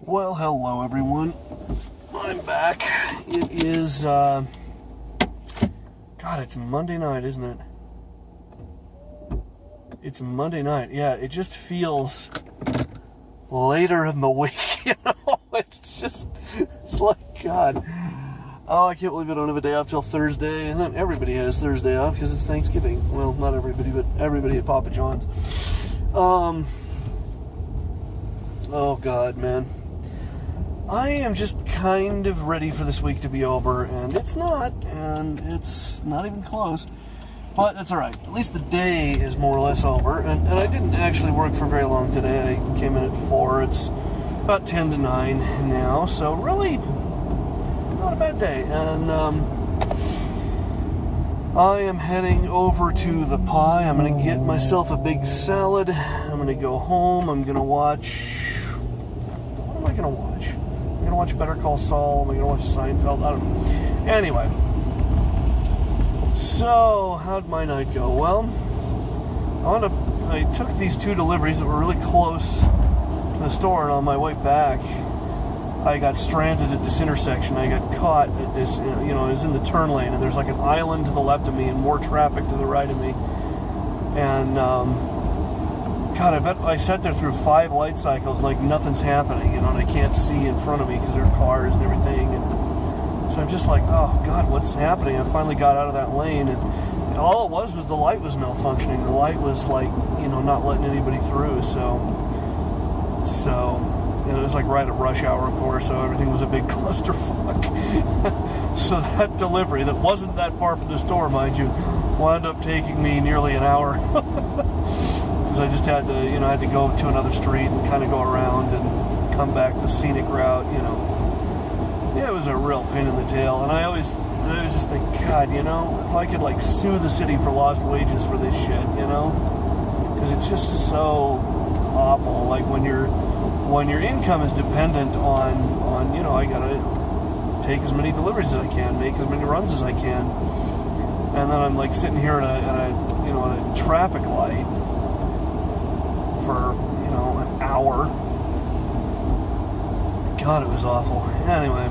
Well, hello everyone. I'm back. It is, God, it's Monday night, isn't it? It's Monday night. Yeah, it just feels later in the week, it's like, God. Oh, I can't believe I don't have a day off till Thursday, and then everybody has Thursday off because it's Thanksgiving. Well, not everybody, but everybody at Papa John's. Oh, God, man. I am just kind of ready for this week to be over, and it's not even close, but it's alright. At least the day is more or less over, and I didn't actually work for very long today. I came in at 4, it's about 10 to 9 now, so really not a bad day, and I am heading over to the Pie. I'm going to get myself a big salad. I'm going to go home. I'm going to watch... What am I going to watch? I'm going to watch Better Call Saul. Am I going to watch Seinfeld? I don't know. Anyway. So, how'd my night go? Well, I took these 2 deliveries that were really close to the store, and on my way back, I got stranded at this intersection. I got caught at this, I was in the turn lane, and there's like an island to the left of me and more traffic to the right of me. And, God, I bet I sat there through 5 light cycles like nothing's happening, and I can't see in front of me because there are cars and everything. And so I'm just like, oh, God, what's happening? I finally got out of that lane, and all it was the light was malfunctioning. The light was like, not letting anybody through, so it was like right at rush hour, of course, so everything was a big clusterfuck. So that delivery, that wasn't that far from the store, mind you, wound up taking me nearly an hour. Because I just had to, I had to go to another street and kind of go around and come back the scenic route, Yeah, it was a real pain in the tail, and I always just think, God, if I could, like, sue the city for lost wages for this shit, Because it's just so awful, like, when your income is dependent on I gotta take as many deliveries as I can, make as many runs as I can, and then I'm like sitting here at a traffic light for an hour. God, it was awful. Anyway,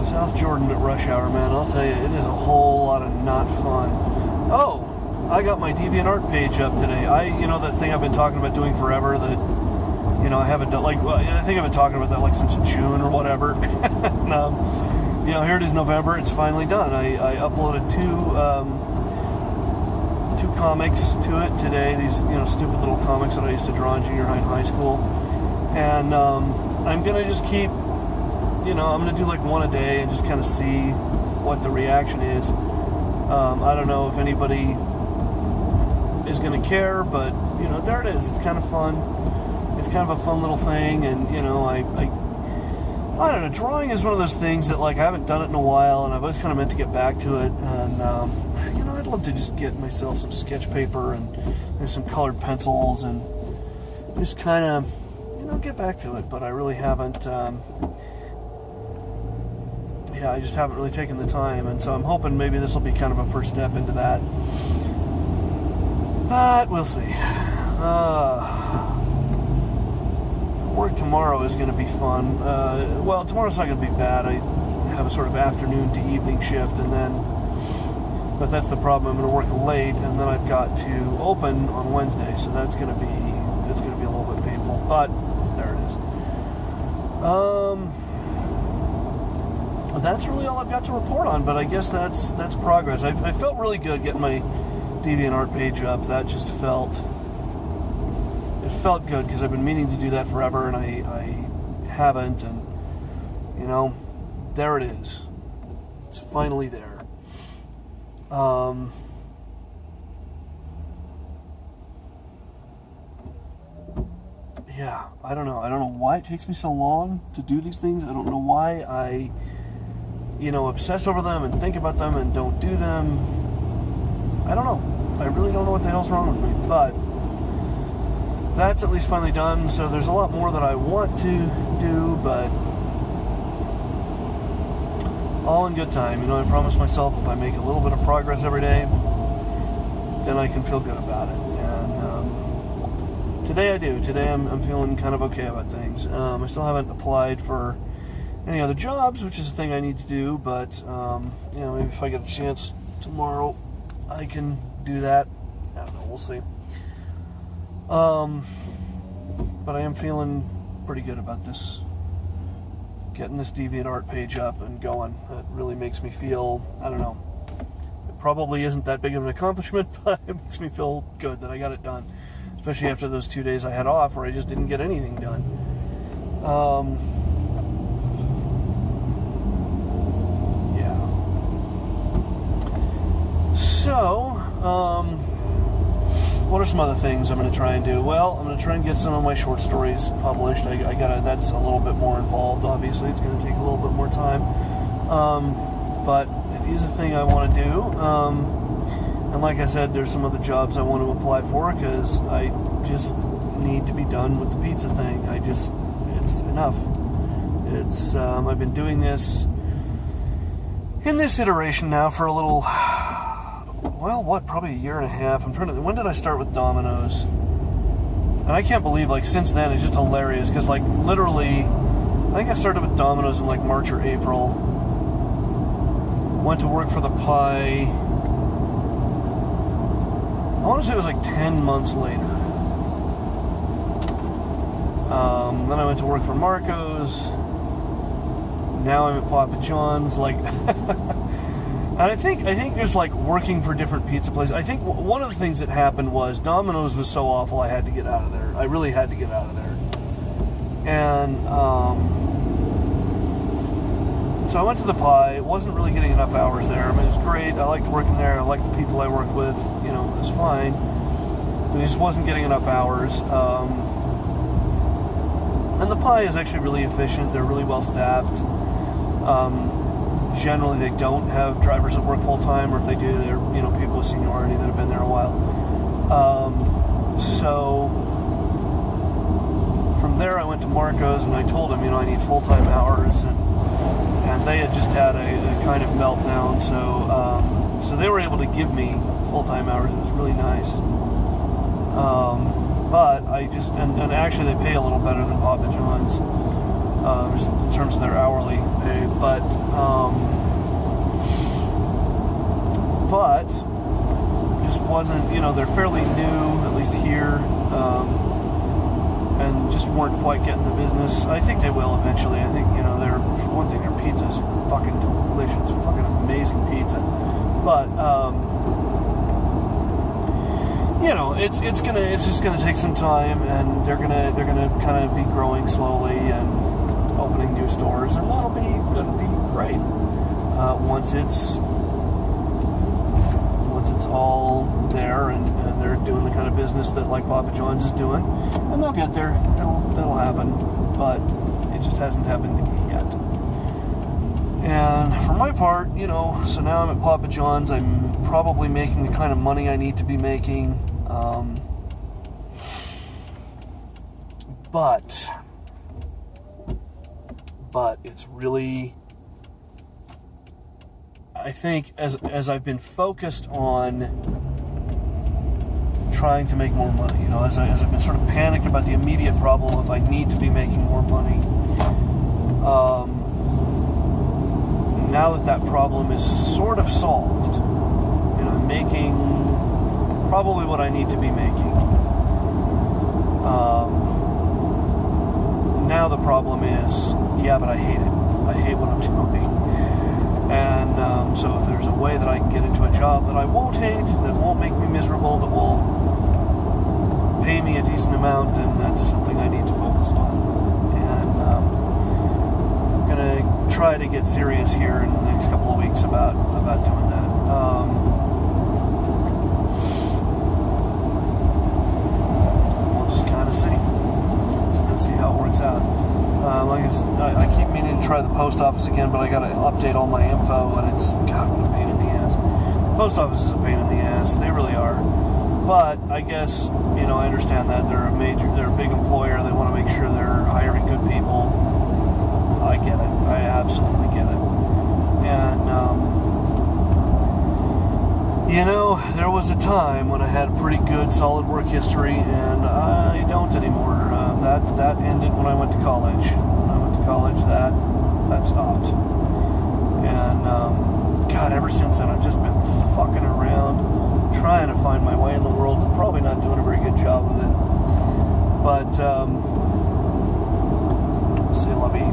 South Jordan at rush hour, man, I'll tell you, it is a whole lot of not fun. Oh, I got my DeviantArt page up today. That thing I've been talking about doing forever that, I haven't done, I think I've been talking about that, since June or whatever. And, here it is November, it's finally done. I uploaded two comics to it today, these, stupid little comics that I used to draw in junior high and high school. And, I'm going to just keep, I'm going to do one a day and just kind of see what the reaction is. I don't know if anybody is going to care, but, there it is. It's kind of fun. It's kind of a fun little thing, and, I don't know, drawing is one of those things that, I haven't done it in a while, and I've always kind of meant to get back to it, and, I'd love to just get myself some sketch paper and some colored pencils and just kind of, get back to it, but I really haven't, I just haven't really taken the time, and so I'm hoping maybe this will be kind of a first step into that, but we'll see. Work tomorrow is going to be fun. Well, tomorrow's not going to be bad. I have a sort of afternoon to evening shift, but that's the problem. I'm going to work late, and then I've got to open on Wednesday, so it's going to be a little bit painful, but there it is. That's really all I've got to report on, but I guess that's progress. I felt really good getting my DeviantArt page up. That just felt good because I've been meaning to do that forever, and I haven't, and there it is. It's finally there. Yeah, I don't know why it takes me so long to do these things. I don't know why I obsess over them and think about them and don't do them. I don't know. I really don't know what the hell's wrong with me, but that's at least finally done, so there's a lot more that I want to do, but all in good time. I promise myself if I make a little bit of progress every day, then I can feel good about it. And today I do. Today I'm feeling kind of okay about things. I still haven't applied for any other jobs, which is a thing I need to do, but maybe if I get a chance tomorrow, I can do that. I don't know, we'll see. But I am feeling pretty good about this. Getting this DeviantArt page up and going. It really makes me feel, I don't know, it probably isn't that big of an accomplishment, but it makes me feel good that I got it done. Especially after those 2 days I had off where I just didn't get anything done. So, what are some other things I'm going to try and do? Well, I'm going to try and get some of my short stories published. That's a little bit more involved, obviously. It's going to take a little bit more time. But it is a thing I want to do. And like I said, there's some other jobs I want to apply for because I just need to be done with the pizza thing. It's enough. I've been doing this in this iteration now for a little, probably a year and a half. When did I start with Domino's? And I can't believe, since then, it's just hilarious, because, literally, I think I started with Domino's in, March or April. Went to work for the Pie. I want to say it was, 10 months later. Then I went to work for Marco's. Now I'm at Papa John's, And I think just working for different pizza places. I think one of the things that happened was Domino's was so awful I had to get out of there. I really had to get out of there. And so I went to the Pie. Wasn't really getting enough hours there. I mean, it was great. I liked working there. I liked the people I worked with. It was fine. But I just wasn't getting enough hours. And the Pie is actually really efficient. They're really well staffed. Generally, they don't have drivers that work full-time, or if they do, they're, people with seniority that have been there a while. So, from there I went to Marco's, and I told them, I need full-time hours, and they had just had a kind of meltdown, so they were able to give me full-time hours. It was really nice. But and actually they pay a little better than Papa John's. Just in terms of their hourly pay, but just wasn't, they're fairly new, at least here, and just weren't quite getting the business. I think they will eventually. I think, for one thing, their pizza's fucking delicious, fucking amazing pizza, but it's just gonna take some time, and they're gonna kind of be growing slowly and opening new stores, and that'll be great once it's all there and they're doing the kind of business that Papa John's is doing, and they'll get there. That'll happen, but it just hasn't happened to me yet. And for my part, so now I'm at Papa John's. I'm probably making the kind of money I need to be making, but it's really, I think, as I've been focused on trying to make more money, as I've been sort of panicking about the immediate problem of I need to be making more money, now that problem is sort of solved, I'm making probably what I need to be making. Now the problem is, but I hate it. I hate what I'm doing. And so if there's a way that I can get into a job that I won't hate, that won't make me miserable, that will pay me a decent amount, then that's something I need to focus on. And I'm going to try to get serious here in the next couple of weeks about doing that. We'll just kind of see. See how it works out. I keep meaning to try the post office again, but I got to update all my info, and it's, God, what a pain in the ass. The post office is a pain in the ass. They really are. But I guess, I understand that they're a big employer. They want to make sure they're hiring good people. I get it. I absolutely get it. And, know, there was a time when I had a pretty good, solid work history, and I don't anymore. That ended when I went to college. When I went to college, that stopped. And, God, ever since then, I've just been fucking around, trying to find my way in the world, and probably not doing a very good job of it. But, c'est la vie.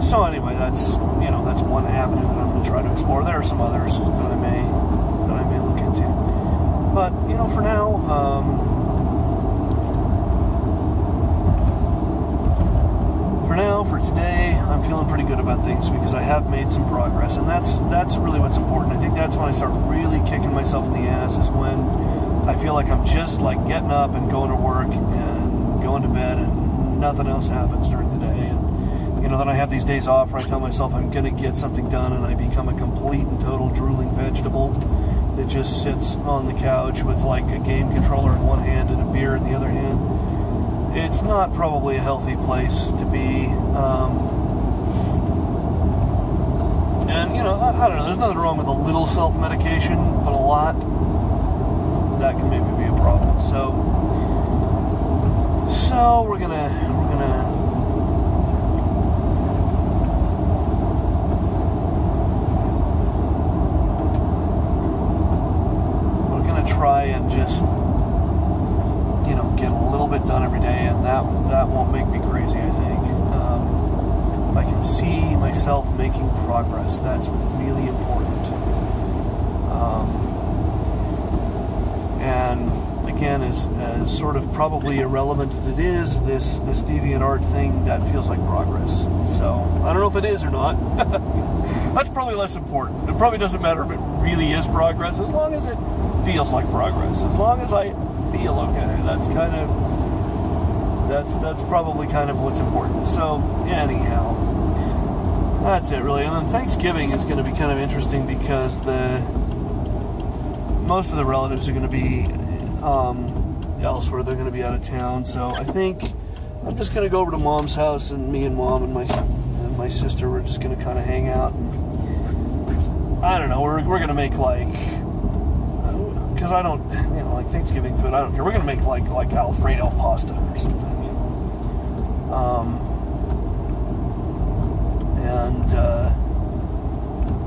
So anyway, that's one avenue that I'm going to try to explore. There are some others that I may look into. But, for now, for today, I'm feeling pretty good about things because I have made some progress, and that's really what's important. I think that's when I start really kicking myself in the ass, is when I feel like I'm just like getting up and going to work and going to bed and nothing else happens during the day. And then I have these days off where I tell myself I'm going to get something done, and I become a complete and total drooling vegetable that just sits on the couch with like a game controller in one hand and a beer in the other hand. It's not probably a healthy place to be. And, I don't know, there's nothing wrong with a little self-medication, but a lot, that can maybe be a problem. So we're gonna try and just get a little bit done every day, and that won't make me crazy, I think. If I can see myself making progress, that's really important. And again, as sort of probably irrelevant as it is, this DeviantArt thing, that feels like progress. So I don't know if it is or not. That's probably less important. It probably doesn't matter if it really is progress, as long as it feels like progress. As long as I feel okay, that's probably kind of what's important. So anyhow, that's it really. And then Thanksgiving is going to be kind of interesting because most of the relatives are going to be elsewhere. They're going to be out of town. So I think I'm just going to go over to Mom's house, and me and Mom and my sister, we're just going to kind of hang out. And, I don't know. We're going to make because I don't, like Thanksgiving food, I don't care. We're going to make like Alfredo pasta or something, and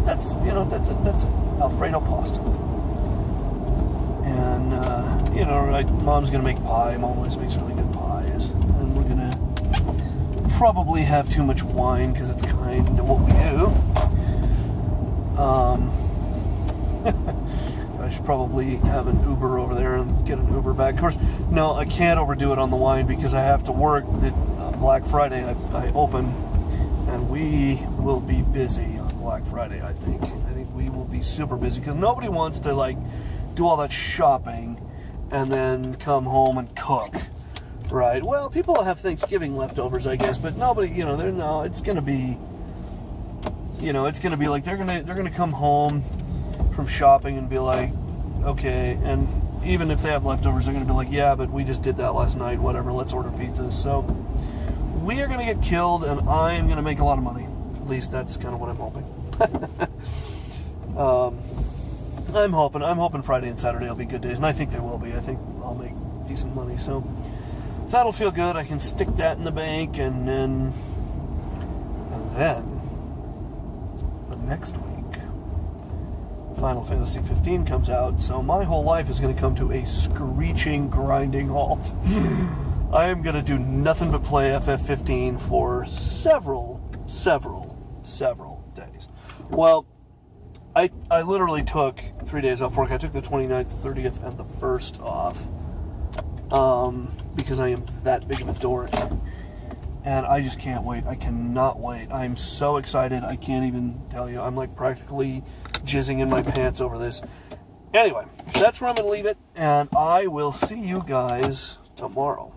that's Alfredo pasta. And, Mom's going to make pie. Mom always makes really good pies. And we're going to probably have too much wine because it's kind of what we do. I should probably have an Uber over there and get an Uber back. Of course, no, I can't overdo it on the wine because I have to work. Black Friday I open, and we will be busy on Black Friday, I think. I think we will be super busy because nobody wants to, do all that shopping and then come home and cook, right? Well, people have Thanksgiving leftovers, I guess, but nobody, it's going to be, it's going to be like they're going to come home from shopping and be like, okay, and even if they have leftovers, they're going to be like, yeah, but we just did that last night, whatever, let's order pizzas. So we are going to get killed, and I am going to make a lot of money. At least that's kind of what I'm hoping. I'm hoping Friday and Saturday will be good days, and I think they will be. I think I'll make decent money, so that'll feel good. I can stick that in the bank, and then the next week, Final Fantasy 15 comes out, so my whole life is going to come to a screeching, grinding halt. I am going to do nothing but play FF15 for several days. Well, I literally took 3 days off work. I took the 29th, the 30th, and the 1st off because I am that big of a dork. And I just can't wait. I cannot wait. I'm so excited. I can't even tell you. I'm practically jizzing in my pants over this. Anyway, that's where I'm going to leave it, and I will see you guys tomorrow.